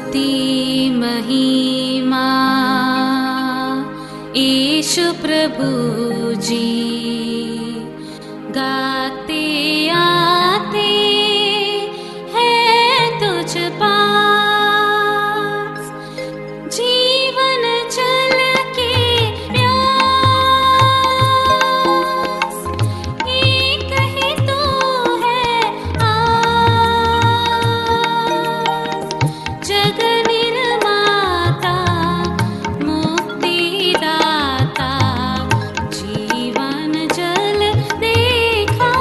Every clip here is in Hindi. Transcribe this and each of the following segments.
स्तुति महिमा यीशु प्रभु जी, गाते आते हैं तुझ पास, जीवन जल के प्यास, एक ही तो है आस, जग निर्माता मुक्तिदाता, जीवन जल देखा,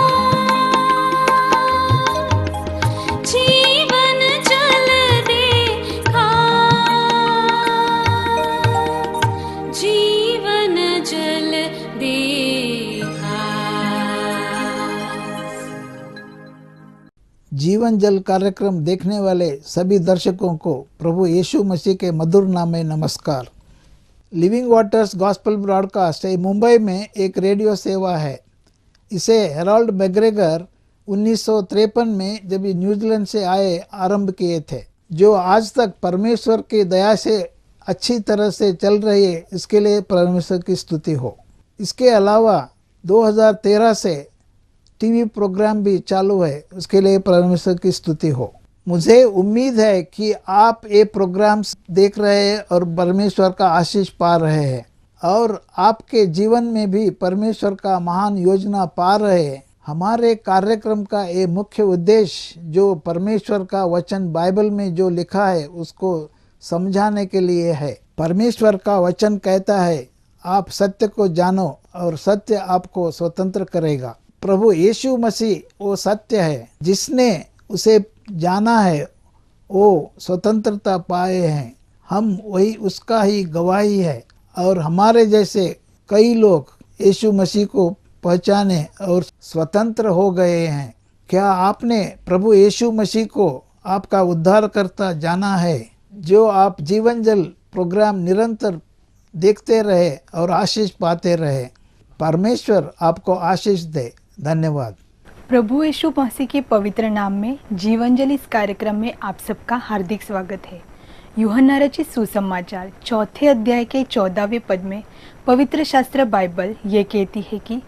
जीवन जल देखा, जीवन जल देखा। जीवन जल कार्यक्रम देखने वाले सभी दर्शकों को प्रभु यीशु मसीह के मधुर नाम में नमस्कार। Living waters gospel broadcast Mumbai में एक रेडियो सेवा है। इसे हेराल्ड मैग्रेगर 1953 में जब ये न्यूजीलैंड से आए आरंभ किए थे, जो आज तक परमेश्वर की दया से अच्छी तरह से चल रही है। इसके लिए परमेश्वर की स्तुति हो। इसके अलावा 2013 से टीवी प्रोग्राम भी चालू है, उसके लिए परमेश्वर की स्तुति हो। मुझे उम्मीद है कि आप ये प्रोग्राम्स देख रहे हैं और परमेश्वर का आशीष पा रहे हैं, और आपके जीवन में भी परमेश्वर का महान योजना पा रहे हैं। हमारे कार्यक्रम का ये मुख्य उद्देश्य जो परमेश्वर का वचन बाइबल में जो लिखा है उसको समझाने के लिए है। परमेश्वर का वचन कहता है, आप सत्य को जानो और सत्य आपको स्वतंत्र करेगा। प्रभु यीशु मसीह वो सत्य है, जिसने उसे जाना है वो स्वतंत्रता पाए हैं। हम वही उसका ही गवाही है, और हमारे जैसे कई लोग यीशु मसीह को पहचाने और स्वतंत्र हो गए हैं। क्या आपने प्रभु यीशु मसीह को आपका उद्धारकर्ता जाना है? जो आप जीवन जल प्रोग्राम निरंतर देखते रहे और आशीष पाते रहे। परमेश्वर आपको आशीष दे। धन्यवाद। प्रभु यीशु मसीह के पवित्र नाम में जीवन जल इस कार्यक्रम में आप सबका हार्दिक स्वागत है। यूहन्ना रचित सुसमाचार 4 अध्याय के 14वें पद में पवित्र शास्त्र बाइबल ये कहती है कि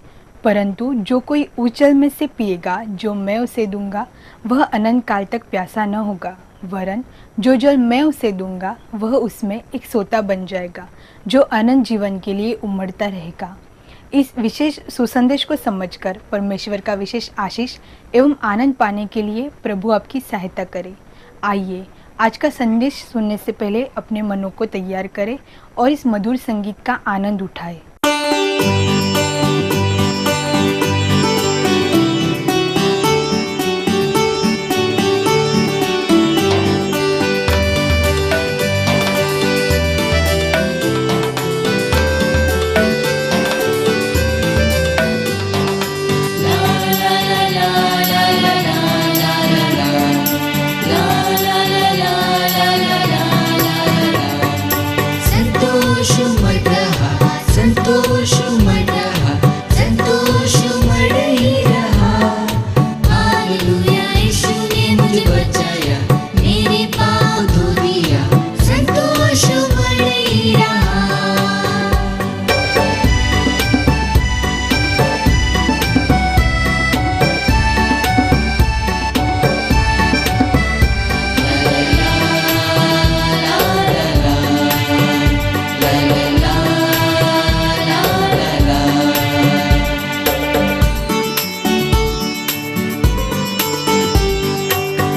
परंतु जो कोई उस जल में से पिएगा जो मैं उसे दूंगा, वह अनंत काल तक प्यासा न होगा, वरन जो जल मैं उसे दूंगा वह उसमें एक सोता बन जाएगा, जो अनंत जीवन के लिए उमड़ता रहेगा। इस विशेष सुसंदेश को समझकर परमेश्वर का विशेष आशीष एवं आनंद पाने के लिए प्रभु आपकी सहायता करे। आइए आज का संदेश सुनने से पहले अपने मनों को तैयार करें और इस मधुर संगीत का आनंद उठाएं।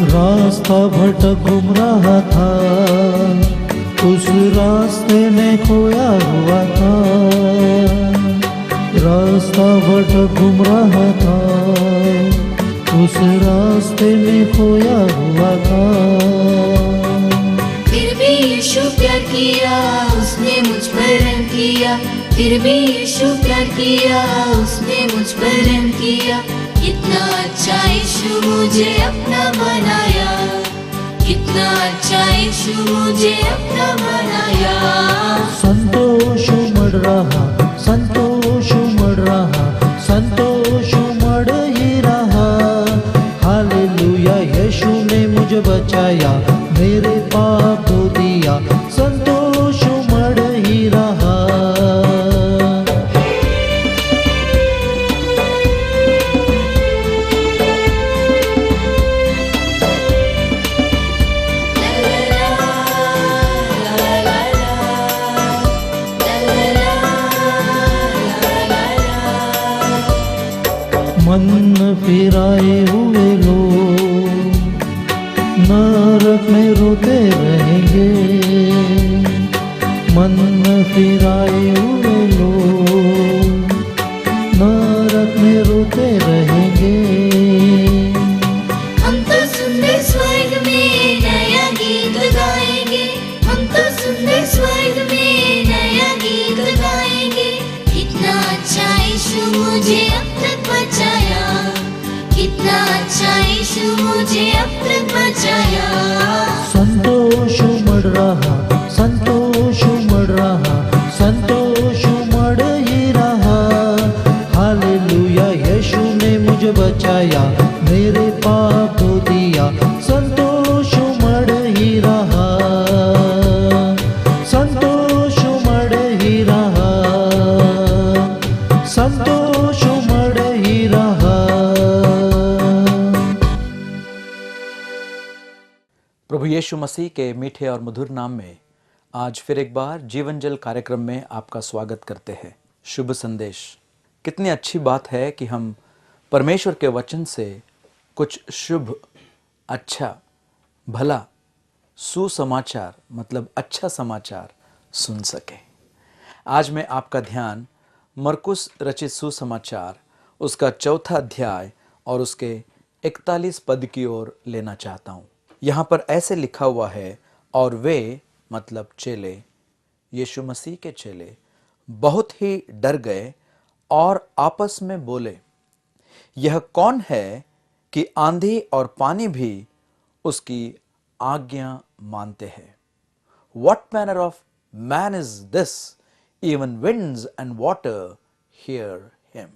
रास्ता भटक घूम रहा था, उस रास्ते में खोया हुआ था। रास्ता भटक घूम रहा था, उस रास्ते में खोया हुआ था। फिर भी यीशु प्यार किया, उसने मुझ पर रहम किया। फिर भी यीशु प्यार किया, उसने मुझ पर रहम किया। कितना अच्छा यीशु मुझे अपना बनाया, कितना अच्छा यीशु मुझे अपना बनाया। संतोष उमड़ रहा, संतोष उमड़ रहा, संतोष उमड़ ही रहा। हालेलुया, यीशु ने मुझे बचाया, मेरे पाप फिराए हुए लोग नरक में रोते रहेंगे। मन न फिराए हुए लोग नरक में रोते रहेंगे। हम तो सुंदर स्वर्ग में नया गीत गाएंगे, हम तो सुंदर स्वर्ग में नया गीत गाएंगे। कितना अच्छा यीशु मुझे अब तक बचाया, कितना अच्छा यीशु मुझे अब तक बचाया। संतोष उमड़ रहा, संतोष उमड़ रहा, संतोष उमड़ ही रहा। हालेलुया, यीशु ने मुझे बचाया, मेरे पाप धो दिया। संतोष उमड़ ही रहा, संतोष उमड़ ही रहा, संतोष उमड़ ही रहा। प्रभु यीशु मसीह के मीठे और मधुर नाम में आज फिर एक बार जीवन जल कार्यक्रम में आपका स्वागत करते हैं। शुभ संदेश। कितनी अच्छी बात है कि हम परमेश्वर के वचन से कुछ शुभ, अच्छा, भला, सुसमाचार मतलब अच्छा समाचार सुन सके। आज मैं आपका ध्यान मरकुस रचित सुसमाचार उसका 4था अध्याय और उसके 41 पद की ओर लेना चाहता हूँ। यहाँ पर ऐसे लिखा हुआ है, और वे मतलब चेले, यीशु मसीह के चेले बहुत ही डर गए और आपस में बोले, यह कौन है कि आंधी और पानी भी उसकी आज्ञा मानते हैं। What manner of man is this? Even winds and water hear him.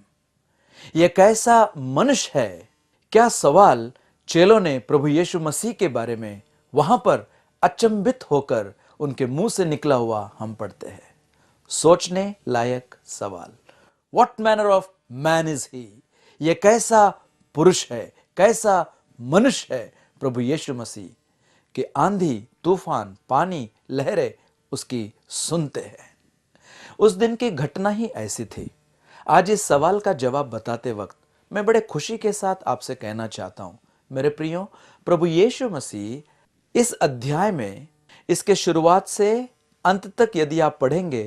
यह कैसा मनुष्य है। क्या सवाल चेलों ने प्रभु यीशु मसीह के बारे में वहां पर अचंभित होकर उनके मुंह से निकला हुआ हम पढ़ते हैं। सोचने लायक सवाल। What manner of man is he? यह कैसा पुरुष है, कैसा मनुष्य है प्रभु यीशु मसीह कि आंधी, तूफान, पानी, लहरें उसकी सुनते हैं। उस दिन की घटना ही ऐसी थी। आज इस सवाल का जवाब बताते वक्त मैं बड़े खुशी के साथ आपसे कहना चाहता हूं, मेरे प्रियो, प्रभु यीशु मसीह इस अध्याय में इसके शुरुआत से अंत तक यदि आप पढ़ेंगे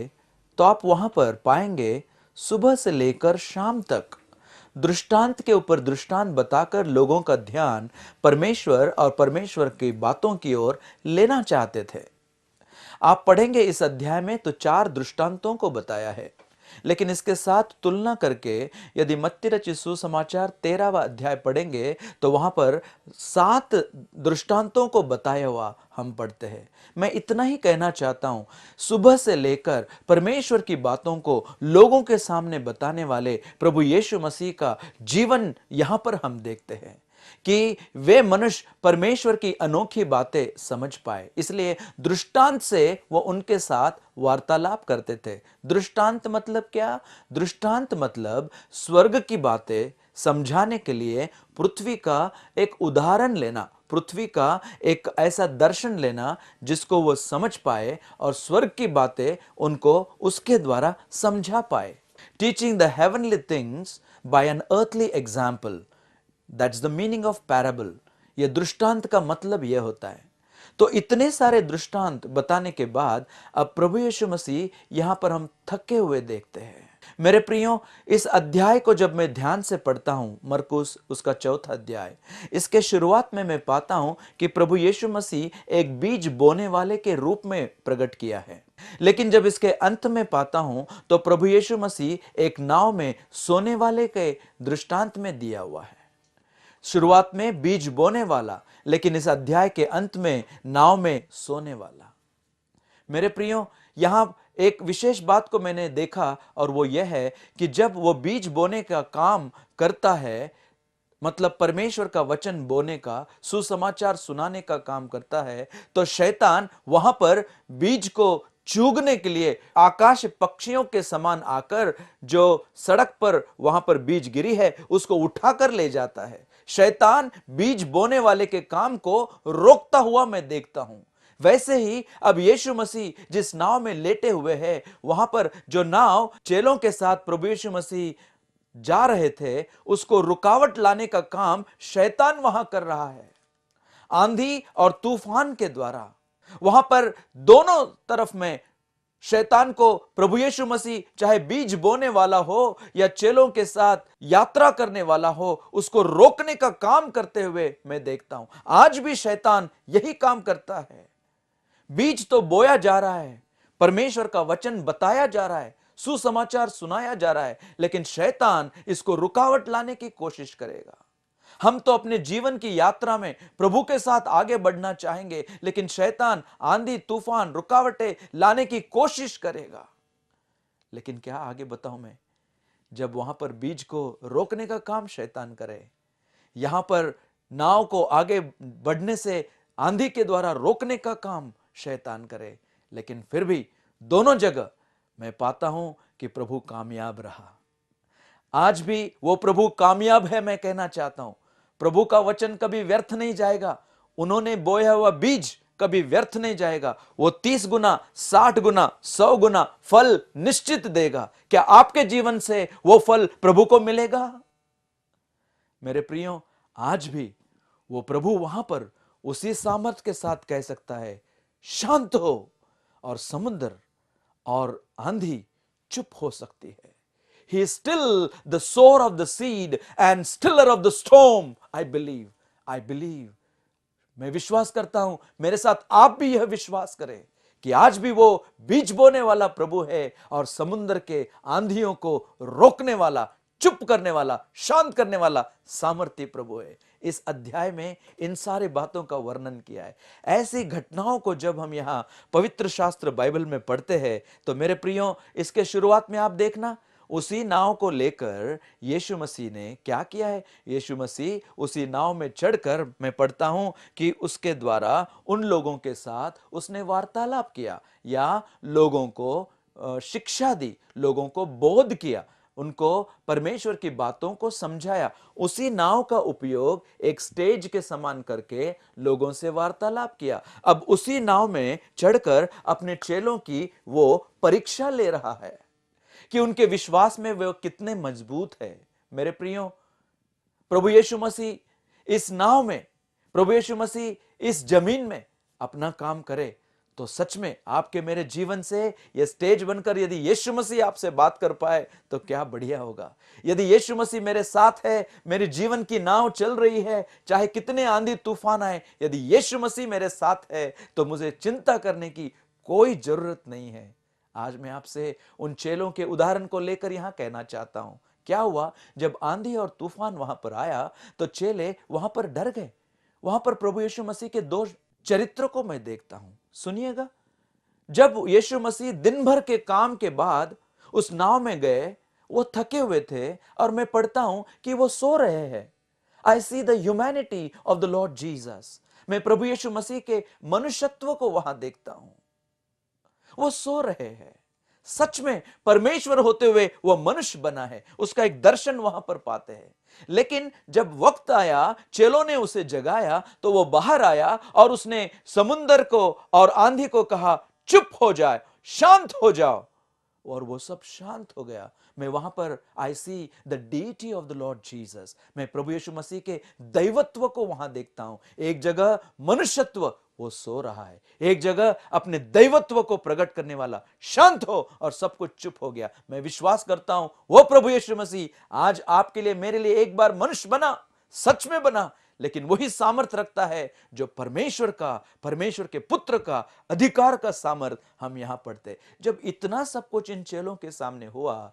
तो आप वहां पर पाएंगे सुबह से लेकर शाम तक दृष्टांत के ऊपर दृष्टांत बताकर लोगों का ध्यान परमेश्वर और परमेश्वर की बातों की ओर लेना चाहते थे। आप पढ़ेंगे इस अध्याय में तो 4 दृष्टांतों को बताया है, लेकिन इसके साथ तुलना करके यदि मत्ती रचित सुसमाचार 13वां अध्याय पढ़ेंगे तो वहां पर 7 दृष्टांतों को बताया हुआ हम पढ़ते हैं। मैं इतना ही कहना चाहता हूं, सुबह से लेकर परमेश्वर की बातों को लोगों के सामने बताने वाले प्रभु यीशु मसीह का जीवन यहां पर हम देखते हैं कि वे मनुष्य परमेश्वर की अनोखी बातें समझ पाए, इसलिए दृष्टांत से वो उनके साथ वार्तालाप करते थे। दृष्टांत मतलब क्या? दृष्टांत मतलब स्वर्ग की बातें समझाने के लिए पृथ्वी का एक उदाहरण लेना, पृथ्वी का एक ऐसा दर्शन लेना जिसको वो समझ पाए और स्वर्ग की बातें उनको उसके द्वारा समझा पाए। Teaching the heavenly things by an earthly example, that's the meaning of parable. यह दृष्टांत का मतलब यह होता है। तो इतने सारे दृष्टांत बताने के बाद अब प्रभु यीशु मसीह यहां पर हम थके हुए देखते हैं। मेरे प्रियो, इस अध्याय को जब मैं ध्यान से पढ़ता हूं, मरकुस उसका 4था अध्याय, इसके शुरुआत में मैं पाता हूं कि प्रभु यीशु मसीह एक बीज बोने वाले के रूप में प्रकट किया है, लेकिन जब इसके अंत में पाता हूं तो प्रभु यीशु मसीह एक नाव में सोने वाले के दृष्टांत में दिया हुआ है। शुरुआत में बीज बोने वाला, लेकिन इस अध्याय के अंत में नाव में सोने वाला। मेरे प्रियो, यहां एक विशेष बात को मैंने देखा और वो यह है कि जब वो बीज बोने का काम करता है, मतलब परमेश्वर का वचन बोने का, सुसमाचार सुनाने का काम करता है, तो शैतान वहां पर बीज को चूगने के लिए आकाश पक्षियों के समान आकर जो सड़क पर वहां पर बीज गिरी है उसको उठाकर ले जाता है। शैतान बीज बोने वाले के काम को रोकता हुआ मैं देखता हूं। वैसे ही अब यीशु मसीह जिस नाव में लेटे हुए हैं, वहां पर जो नाव चेलों के साथ प्रभु यीशु मसीह जा रहे थे उसको रुकावट लाने का काम शैतान वहां कर रहा है। आंधी और तूफान के द्वारा वहां पर दोनों तरफ में शैतान को प्रभु यीशु मसीह चाहे बीज बोने वाला हो या चेलों के साथ यात्रा करने वाला हो, उसको रोकने का काम करते हुए मैं देखता हूं। आज भी शैतान यही काम करता है। बीज तो बोया जा रहा है, परमेश्वर का वचन बताया जा रहा है, सुसमाचार सुनाया जा रहा है, लेकिन शैतान इसको रुकावट लाने की कोशिश करेगा। हम तो अपने जीवन की यात्रा में प्रभु के साथ आगे बढ़ना चाहेंगे, लेकिन शैतान आंधी तूफान रुकावटें लाने की कोशिश करेगा। लेकिन क्या आगे बताऊं मैं, जब वहां पर बीज को रोकने का काम शैतान करे, यहां पर नाव को आगे बढ़ने से आंधी के द्वारा रोकने का काम शैतान करे, लेकिन फिर भी दोनों जगह मैं पाता हूं कि प्रभु कामयाब रहा। आज भी वो प्रभु कामयाब है। मैं कहना चाहता हूं, प्रभु का वचन कभी व्यर्थ नहीं जाएगा। उन्होंने बोया हुआ बीज कभी व्यर्थ नहीं जाएगा। वो 30 गुना, 60 गुना, 100 गुना फल निश्चित देगा। क्या आपके जीवन से वो फल प्रभु को मिलेगा? मेरे प्रियो, आज भी वो प्रभु वहां पर उसी सामर्थ के साथ कह सकता है, शांत हो, और समुद्र और आंधी चुप हो सकती है। He is still the sower of the seed and stiller of the storm. I believe. मैं विश्वास करता हूं, मेरे साथ आप भी यह विश्वास करें कि आज भी वो बीज बोने वाला प्रभु है और समुद्र के आंधियों को रोकने वाला, चुप करने वाला, शांत करने वाला सामर्थ्य प्रभु है। इस अध्याय में इन सारी बातों का वर्णन किया है। ऐसी घटनाओं को जब हम यहां पवित्र शास्त्र बाइबल में पढ़ते हैं तो मेरे प्रियो, इसके शुरुआत में आप देखना, उसी नाव को लेकर यीशु मसीह ने क्या किया है। यीशु मसीह उसी नाव में चढ़कर, मैं पढ़ता हूं कि उसके द्वारा उन लोगों के साथ उसने वार्तालाप किया या लोगों को शिक्षा दी, लोगों को बोध किया, उनको परमेश्वर की बातों को समझाया। उसी नाव का उपयोग एक स्टेज के समान करके लोगों से वार्तालाप किया। अब उसी नाव में चढ़कर अपने चेलों की वो परीक्षा ले रहा है कि उनके विश्वास में वे कितने मजबूत है। मेरे प्रियो, प्रभु यीशु मसीह इस नाव में, प्रभु यीशु मसीह इस जमीन में अपना काम करे तो सच में आपके मेरे जीवन से यह स्टेज बनकर यदि यीशु मसीह आपसे बात कर पाए तो क्या बढ़िया होगा। यदि यीशु मसीह मेरे साथ है, मेरे जीवन की नाव चल रही है, चाहे कितने आंधी तूफान आए, यदि यीशु मसीह मेरे साथ है तो मुझे चिंता करने की कोई जरूरत नहीं है। आज मैं आपसे उन चेलों के उदाहरण को लेकर यहां कहना चाहता हूं। क्या हुआ, जब आंधी और तूफान वहां पर आया तो चेले वहां पर डर गए। वहां पर प्रभु यीशु मसीह के दो चरित्रों को मैं देखता हूं, सुनिएगा। जब यीशु मसीह दिन भर के काम के बाद उस नाव में गए, वो थके हुए थे और मैं पढ़ता हूं कि वो सो रहे हैं। I see the humanity of the Lord Jesus. मैं प्रभु यीशु मसीह के मनुष्यत्व को वहां देखता हूं। वो सो रहे हैं। सच में परमेश्वर होते हुए वो मनुष्य बना है, उसका एक दर्शन वहां पर पाते हैं। लेकिन जब वक्त आया, चेलों ने उसे जगाया तो वो बाहर आया और उसने समुंदर को और आंधी को कहा, चुप हो जाए, शांत हो जाओ, और वो सब शांत हो गया। मैं वहां पर I see the deity of the Lord Jesus. मैं प्रभु यीशु मसीह के दैवत्व को वहां देखता हूं। एक जगह मनुष्यत्व, वो सो रहा है, एक जगह अपने दैवत्व को प्रकट करने वाला शांत हो और सब कुछ चुप हो गया। मैं विश्वास करता हूं वो प्रभु यीशु मसीह आज आपके लिए, मेरे लिए एक बार मनुष्य बना, सच में बना, लेकिन वही सामर्थ रखता है जो परमेश्वर का, परमेश्वर के पुत्र का अधिकार का सामर्थ हम यहां पढ़ते। जब इतना सब कुछ इन चेलों के सामने हुआ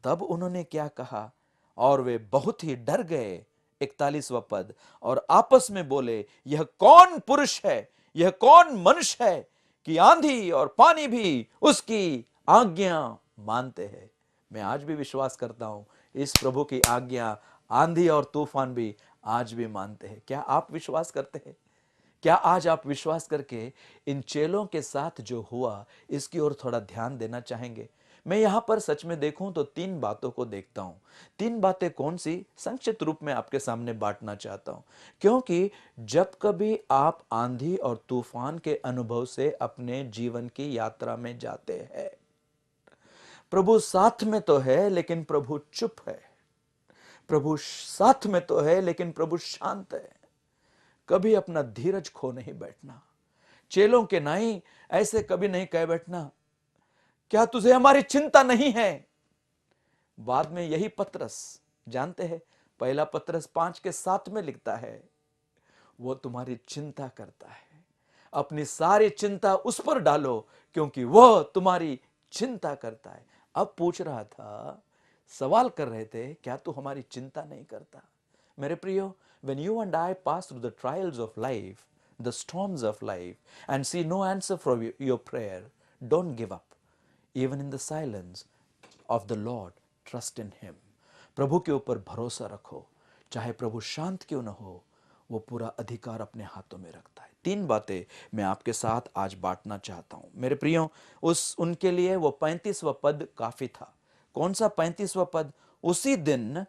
तब उन्होंने क्या कहा, और वे बहुत ही डर गए। 41वां पद, और आपस में बोले, यह कौन पुरुष है, यह कौन मनुष्य है कि आंधी और पानी भी उसकी आज्ञा मानते हैं। मैं आज भी विश्वास करता हूं इस प्रभु की आज्ञा आंधी और तूफान भी आज भी मानते हैं। क्या आप विश्वास करते हैं? क्या आज आप विश्वास करके इन चेलों के साथ जो हुआ इसकी ओर थोड़ा ध्यान देना चाहेंगे? मैं यहां पर सच में देखूं तो 3 बातों को देखता हूं। 3 बातें कौन सी, संक्षिप्त रूप में आपके सामने बांटना चाहता हूं, क्योंकि जब कभी आप आंधी और तूफान के अनुभव से अपने जीवन की यात्रा में जाते हैं, प्रभु साथ में तो है लेकिन प्रभु चुप है। प्रभु साथ में तो है लेकिन प्रभु शांत है। कभी अपना धीरज खो नहीं बैठना। चेलों के नाई ऐसे कभी नहीं कह बैठना, क्या तुझे हमारी चिंता नहीं है? बाद में यही पतरस, जानते हैं, पहला पतरस 5:7 में लिखता है, वो तुम्हारी चिंता करता है, अपनी सारी चिंता उस पर डालो क्योंकि वह तुम्हारी चिंता करता है। अब पूछ रहा था, सवाल कर रहे थे, क्या तू हमारी चिंता नहीं करता? मेरे प्रियो, when you and I pass through the trials of life, the storms of life, and see no answer from your prayer, don't give up. Even in the silence of the Lord, trust in Him. प्रभु के ऊपर भरोसा रखो, चाहे प्रभु शांत क्यों न हो, वो पूरा अधिकार अपने हाथों में रखता है। 3 बातें मैं आपके साथ आज बांटना चाहता हूं मेरे प्रियो। उनके लिए वो 35वां पद काफी था। कौन सा 35वां पद? उसी दिन,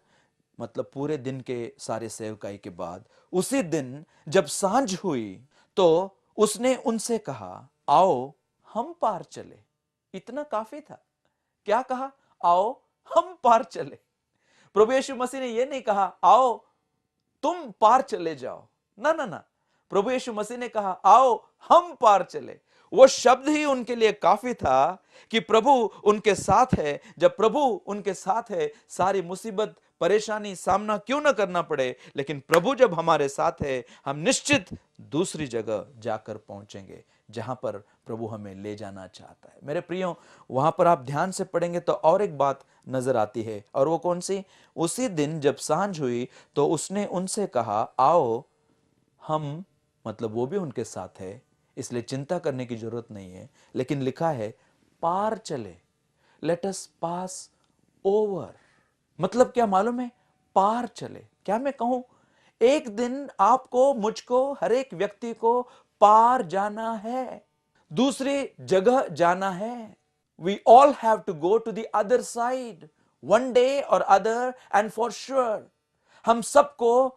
मतलब पूरे दिन के सारे सेवकाई के बाद, उसी दिन जब सांझ हुई तो उसने उनसे कहा, आओ हम पार चले। इतना काफी था। क्या कहा? आओ हम पार चले। प्रभु यीशु मसीह ने यह नहीं कहा आओ तुम पार चले जाओ, ना ना ना। प्रभु यीशु मसीह ने कहा आओ हम पार चले। वो शब्द ही उनके लिए काफी था कि प्रभु उनके साथ है। जब प्रभु उनके साथ है, सारी मुसीबत परेशानी सामना क्यों ना करना पड़े, लेकिन प्रभु जब हमारे साथ है, हम निश्चित दूसरी जगह जाकर पहुंचेंगे जहां पर प्रभु हमें ले जाना चाहता है। मेरे प्रियो, वहां पर आप ध्यान से पढ़ेंगे तो और एक बात नजर आती है, और वो कौन सी? उसी दिन जब सांझ हुई तो उसने उनसे कहा, आओ हम, मतलब वो भी उनके साथ है, इसलिए चिंता करने की जरूरत नहीं है। लेकिन लिखा है पार चले, लेट अस पास ओवर। मतलब क्या मालूम है? पार चले। क्या मैं कहूं, एक दिन आपको, मुझको, हर एक व्यक्ति को पार जाना है, दूसरी जगह जाना है। We all have to go to the other side one day or other, and for sure हम सबको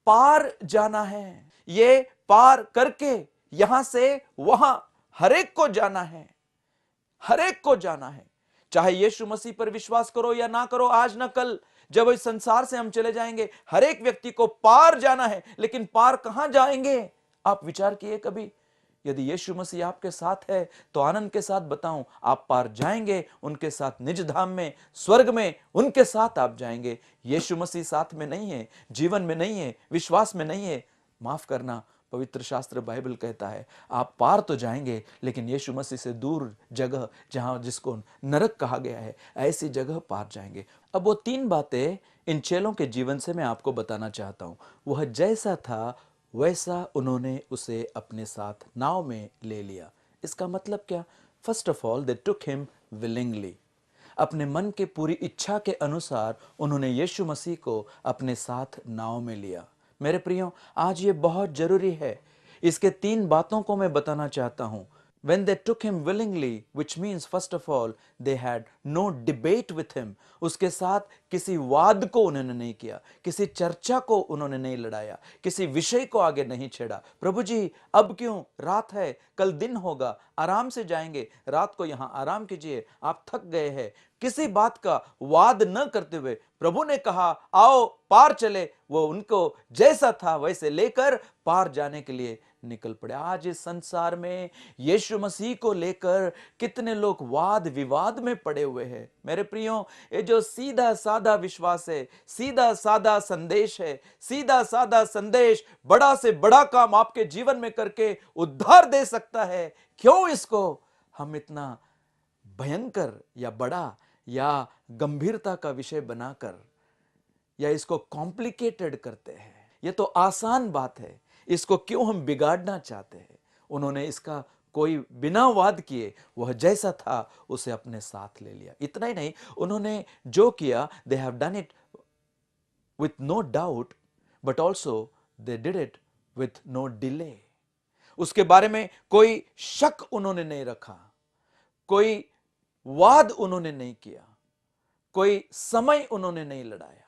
पार जाना है। ये पार करके यहां से वहां हर एक को जाना है, हर एक को जाना है। चाहे यीशु मसीह पर विश्वास करो या ना करो, आज ना कल जब इस संसार से हम चले जाएंगे, हर एक व्यक्ति को पार जाना है। लेकिन पार कहां जाएंगे? आप विचार किए कभी? यदि यीशु मसीह आपके साथ है तो आनंद के साथ बताऊं, आप पार जाएंगे उनके साथ, निज धाम में, स्वर्ग में उनके साथ आप जाएंगे। यीशु मसीह साथ में नहीं है, जीवन में नहीं है, विश्वास में नहीं है, माफ करना, पवित्र शास्त्र बाइबल कहता है आप पार तो जाएंगे लेकिन यीशु मसीह से दूर जगह, जहां जिसको नरक कहा गया है, ऐसी जगह पार जाएंगे। अब वो 3 बातें इन चेलों के जीवन से मैं आपको बताना चाहता हूं। वह जैसा था वैसा उन्होंने उसे अपने साथ नाव में ले लिया। इसका मतलब क्या? First of all, they took him willingly. अपने मन के पूरी इच्छा के अनुसार उन्होंने यीशु मसीह को अपने साथ नाव में लिया। मेरे प्रियो, आज ये बहुत जरूरी है। इसके 3 बातों को मैं बताना चाहता हूं। When they took him willingly, which means first of all, they had no debate with him. उसके साथ किसी वाद को उन्होंने नहीं किया, किसी चर्चा को उन्होंने नहीं लड़ाया, किसी विषय को आगे नहीं छेड़ा। प्रभु जी अब क्यों? रात है, कल दिन होगा, आराम से जाएंगे, रात को यहां आराम कीजिए, आप थक गए हैं। किसी बात का वाद न करते हुए प्रभु ने कहा आओ पार चले। वो उनको जैसा था वैसे लेकर पार जाने के लिए निकल पड़े। आज इस संसार में यीशु मसीह को लेकर कितने लोग वाद विवाद में पड़े हुए हैं। मेरे प्रियो, ये जो सीधा साधा विश्वास है, सीधा साधा संदेश है, सीधा साधा संदेश बड़ा से बड़ा काम आपके जीवन में करके उद्धार दे सकता है। क्यों इसको हम इतना भयंकर या बड़ा या गंभीरता का विषय बनाकर या इसको कॉम्प्लिकेटेड करते हैं? यह तो आसान बात है, इसको क्यों हम बिगाड़ना चाहते हैं? उन्होंने इसका कोई बिना वाद किए वह जैसा था उसे अपने साथ ले लिया। इतना ही नहीं, उन्होंने जो किया, they have done it with no doubt, but also they did it with no delay. उसके बारे में कोई शक उन्होंने नहीं रखा, कोई वाद उन्होंने नहीं किया, कोई समय उन्होंने नहीं लड़ाया।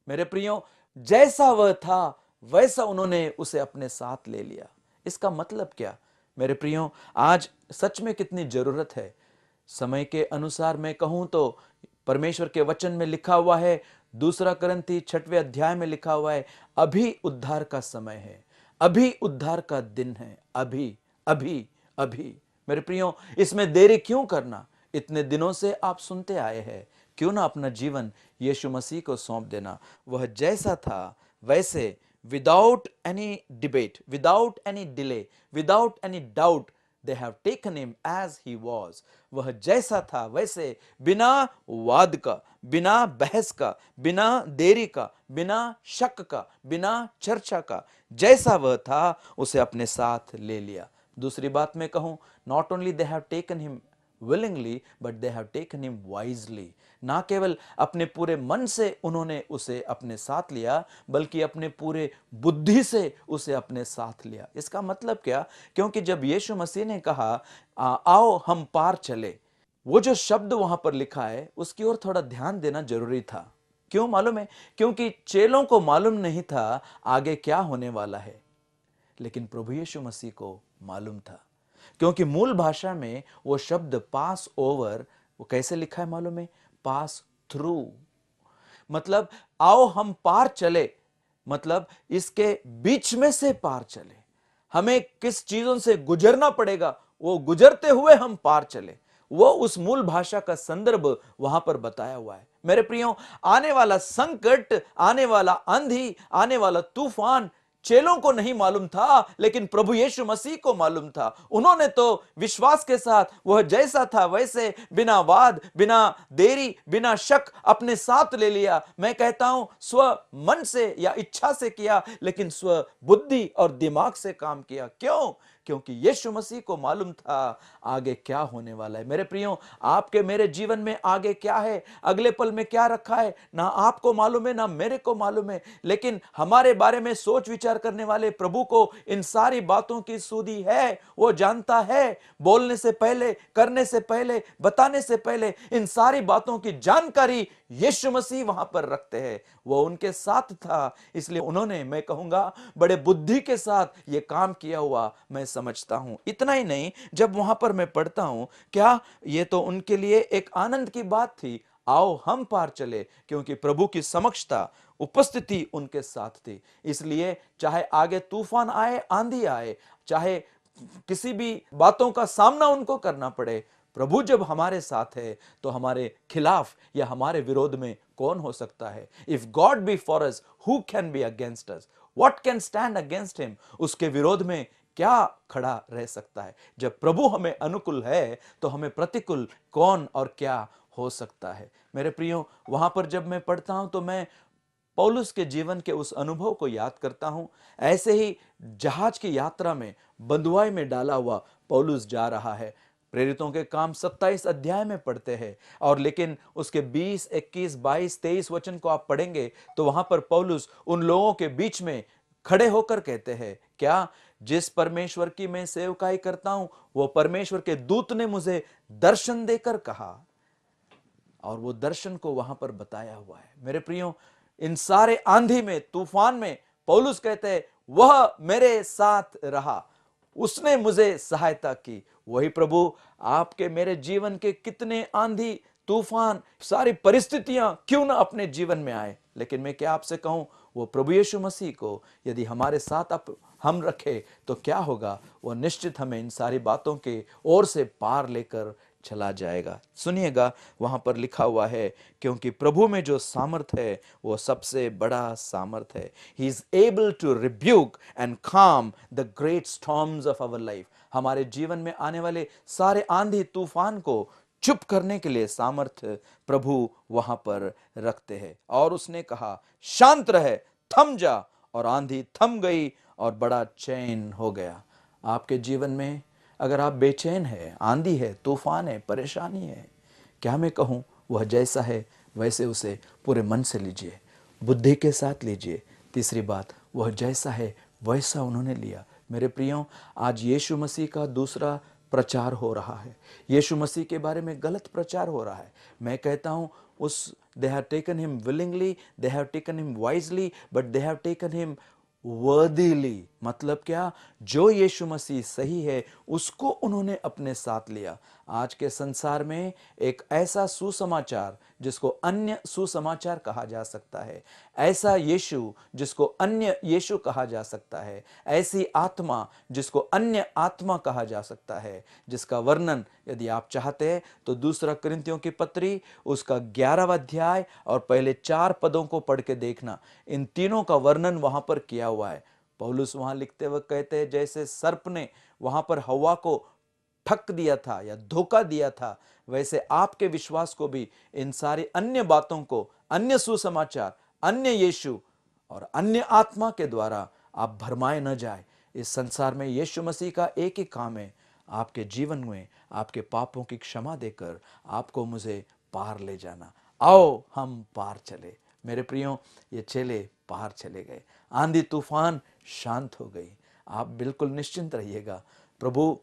मेरे प्रियो, जैसा वह था वैसा उन्होंने उसे अपने साथ ले लिया। इसका मतलब क्या? मेरे प्रियो, आज सच में कितनी जरूरत है। समय के अनुसार मैं कहूं तो परमेश्वर के वचन में लिखा हुआ है, दूसरा करंती 6वें अध्याय में लिखा हुआ है, अभी उद्धार का समय है, अभी उद्धार का दिन है, अभी अभी अभी। मेरे प्रियो, इसमें देरी क्यों करना? इतने दिनों से आप सुनते आए हैं, क्यों ना अपना जीवन यीशु मसीह को सौंप देना। वह जैसा था वैसे, without any debate, without any delay, without any doubt, they have taken him as he was। वह जैसा था वैसे, बिना वाद का, बिना बहस का, बिना देरी का, बिना शक का, बिना चर्चा का, जैसा वह था उसे अपने साथ ले लिया। दूसरी बात मैं कहूं, not only they have taken him willingly but they have taken him wisely। ना केवल अपने पूरे मन से उन्होंने उसे अपने साथ लिया, बल्कि अपने पूरे बुद्धि से उसे अपने साथ लिया। इसका मतलब क्या? क्योंकि जब यीशु मसीह ने कहा आओ हम पार चले, वो जो शब्द वहां पर लिखा है उसकी ओर थोड़ा ध्यान देना जरूरी था। क्यों मालूम है? क्योंकि चेलों को मालूम नहीं था आगे क्या होने वाला है, लेकिन प्रभु यीशु मसीह को मालूम था। क्योंकि मूल भाषा में वो शब्द पास ओवर, वो कैसे लिखा है मालूम है? Pass through. मतलब आओ हम पार चले, मतलब इसके बीच में से पार चले। हमें किस चीजों से गुजरना पड़ेगा, वो गुजरते हुए हम पार चले। वो उस मूल भाषा का संदर्भ वहां पर बताया हुआ है। मेरे प्रियो, आने वाला संकट, आने वाला आंधी, आने वाला तूफान चेलों को नहीं मालूम था, लेकिन प्रभु यीशु मसीह को मालूम था। उन्होंने तो विश्वास के साथ वह जैसा था वैसे, बिना वाद, बिना देरी, बिना शक अपने साथ ले लिया। मैं कहता हूं स्व मन से या इच्छा से किया, लेकिन स्व बुद्धि और दिमाग से काम किया। क्यों? क्योंकि यीशु मसीह को मालूम था आगे क्या होने वाला है। मेरे प्रियो, आपके मेरे जीवन में आगे क्या है, अगले पल में क्या रखा है, ना आपको मालूम है, ना मेरे को मालूम है। लेकिन हमारे बारे में सोच विचार करने वाले प्रभु को इन सारी बातों की सुधि है। वो जानता है, बोलने से पहले, करने से पहले, बताने से पहले इन सारी बातों की जानकारी यीशु मसीह वहां पर रखते हैं। वो उनके साथ था, इसलिए उन्होंने, मैं कहूंगा, बड़े बुद्धि के साथ ये काम किया हुआ मैं समझता हूं। इतना ही नहीं, जब वहां पर मैं पढ़ता हूं, क्या ये तो उनके लिए एक आनंद की बात थी, आओ हम पार चले, क्योंकि प्रभु की समक्षता, उपस्थिति उनके साथ थी। इसलिए चाहे आगे तूफान आए, आंधी आए, चाहे किसी भी बातों का सामना उनको करना पड़े, प्रभु जब हमारे साथ है तो हमारे खिलाफ या हमारे विरोध में कौन हो सकता है? If God B for us, who can be against us? What can stand against him? उसके विरोध में क्या खड़ा रह सकता है? जब प्रभु हमें अनुकूल है तो हमें प्रतिकूल कौन और क्या हो सकता है? मेरे प्रियो, वहां पर जब मैं पढ़ता हूं तो मैं पौलुस के जीवन के उस अनुभव को याद करता हूं। ऐसे ही जहाज की यात्रा में बंधुआई में डाला हुआ पौलुस जा रहा है। प्रेरितों के काम 27 अध्याय में पढ़ते हैं, और लेकिन उसके 20, 21, 22, 23 वचन को आप पढ़ेंगे तो वहां पर पौलुस उन लोगों के बीच में खड़े होकर कहते हैं, क्या? जिस परमेश्वर की मैं सेवकाई करता हूं, वो परमेश्वर के दूत ने मुझे दर्शन देकर कहा, और वो दर्शन को वहां पर बताया हुआ है। मेरे प्रियो, इन सारे आंधी में, तूफान में पौलुस कहते हैं, वह मेरे साथ रहा, उसने मुझे सहायता की। वही प्रभु आपके मेरे जीवन के कितने आंधी, तूफान, सारी परिस्थितियां क्यों ना अपने जीवन में आए, लेकिन मैं क्या आपसे कहूं, वो प्रभु यीशु मसीह को यदि हमारे साथ हम रखे तो क्या होगा? वो निश्चित हमें इन सारी बातों के ओर से पार लेकर चला जाएगा। सुनिएगा, वहां पर लिखा हुआ है, क्योंकि प्रभु में जो सामर्थ है वो सबसे बड़ा सामर्थ है। He is able to rebuke and calm the great storms of our life. हमारे जीवन में आने वाले सारे आंधी तूफान को चुप करने के लिए सामर्थ्य प्रभु वहां पर रखते हैं। और उसने कहा, शांत रहे, थम जा, और आंधी थम गई और बड़ा चैन हो गया। आपके जीवन में अगर आप बेचैन है, आंधी है, तूफान है, परेशानी है, क्या मैं कहूं, वह जैसा है वैसे उसे पूरे मन से लीजिए, बुद्धि के साथ लीजिए। तीसरी बात, वह जैसा है वैसा उन्होंने लिया। मेरे प्रियो, आज यीशु मसीह का दूसरा प्रचार हो रहा है। यीशु मसीह के बारे में गलत प्रचार हो रहा है। मैं कहता हूं, उस they have taken him willingly, they have taken him wisely, but they have taken him worthily. मतलब क्या, जो यीशु मसीह सही है उसको उन्होंने अपने साथ लिया। आज के संसार में एक ऐसा सुसमाचार जिसको अन्य सुसमाचार कहा जा सकता है, ऐसा यीशु जिसको अन्य यीशु कहा जा सकता है, ऐसी आत्मा जिसको अन्य आत्मा कहा जा सकता है, जिसका वर्णन यदि आप चाहते हैं तो दूसरा कुरिन्थियों की पत्री उसका 11वां अध्याय और पहले 4 पदों को पढ़ के देखना। इन तीनों का वर्णन वहां पर किया हुआ है। पौलुस वहां लिखते हुए कहते हैं, जैसे सर्प ने वहां पर हव्वा को ठक दिया था या धोखा दिया था, वैसे आपके विश्वास को भी इन सारी अन्य बातों को, अन्य सुसमाचार, अन्य यीशु और अन्य आत्मा के द्वारा आप भरमाए न जाए। इस संसार में यीशु मसीह का एक ही काम है, आपके जीवन में आपके पापों की क्षमा देकर आपको मुझे पार ले जाना। आओ हम पार चले। मेरे प्रियो, ये चेले पार चले गए, आंधी तूफान शांत हो गई। आप बिल्कुल निश्चिंत रहिएगा, प्रभु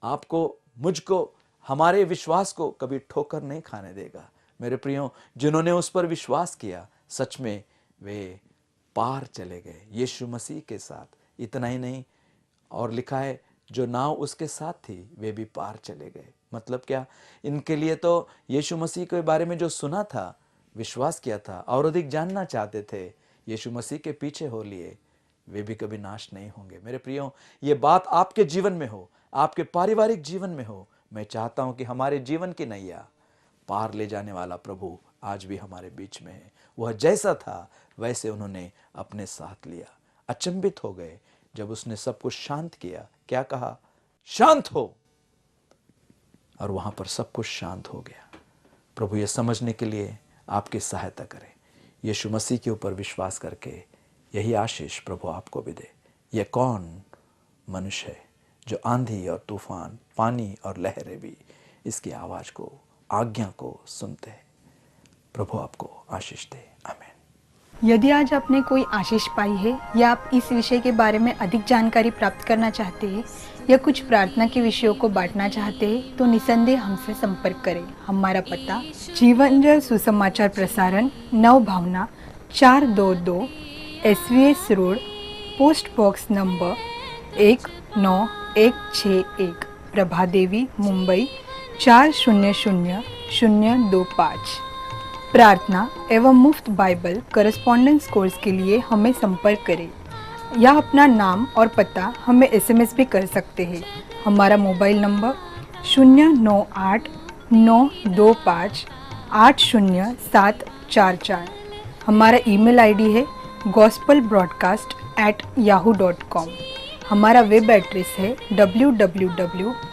आपको, मुझको, हमारे विश्वास को कभी ठोकर नहीं खाने देगा। मेरे प्रियो, जिन्होंने उस पर विश्वास किया सच में वे पार चले गए यीशु मसीह के साथ। इतना ही नहीं, और लिखा है जो नाव उसके साथ थी वे भी पार चले गए। मतलब क्या, इनके लिए तो यीशु मसीह के बारे में जो सुना था, विश्वास किया था और अधिक जानना चाहते थे, यीशु मसीह के पीछे हो लिए, वे भी कभी नाश नहीं होंगे। मेरे प्रियो, ये बात आपके जीवन में हो, आपके पारिवारिक जीवन में हो। मैं चाहता हूं कि हमारे जीवन की नैया पार ले जाने वाला प्रभु आज भी हमारे बीच में है। वह जैसा था वैसे उन्होंने अपने साथ लिया। अचंभित हो गए जब उसने सब कुछ शांत किया। क्या कहा? शांत हो, और वहां पर सब कुछ शांत हो गया। प्रभु ये समझने के लिए आपकी सहायता करें। यीशु मसीह के ऊपर विश्वास करके यही आशीष प्रभु आपको भी दे। यह कौन मनुष्य है जो आंधी और तूफान, पानी और लहरें भी इसकी आवाज को, आज्ञा को सुनते हैं। प्रभु आपको आशीष दे। आमीन। यदि आज आपने कोई आशीष पाई है या आप इस विषय के बारे में अधिक जानकारी प्राप्त करना चाहते हैं या कुछ प्रार्थना के विषयों को बांटना चाहते हैं तो निसंदेह हमसे संपर्क करें। हमारा पता जीवन जल सुसमाचार प्रसारण, Nav Bhavna 422 SVS road, post box number 19161, Prabha Devi, Mumbai 400025। प्रार्थना एवं मुफ्त बाइबल करस्पॉन्डेंस कोर्स के लिए हमें संपर्क करें या अपना नाम और पता हमें SMS भी कर सकते हैं। हमारा मोबाइल नंबर 09892580744। हमारा ईमेल ID है gospelbroadcast@yahoo.com। हमारा वेब एड्रेस है www.lwgp.org।